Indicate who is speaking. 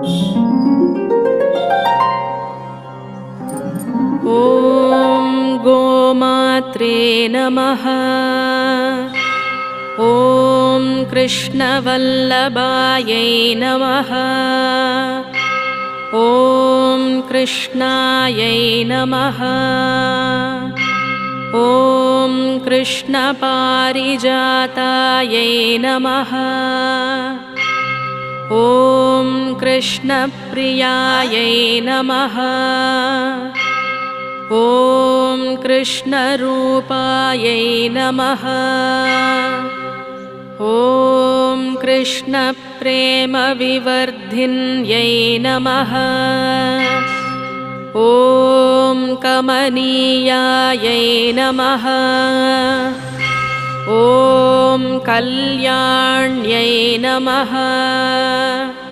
Speaker 1: ॐ गोमात्रे नमः। ॐ कृष्णवल्लभायै नमः। ॐ कृष्णायै नमः। ॐ कृष्णपारिजातायै नमः। ॐ कृष्णप्रियायै नमः। ॐ कृष्णरूपायै नमः। ॐ कृष्णप्रेमविवर्धिन्यै नमः। ॐ कमनीयायै नमः। ॐ कल्याण्यै नमः।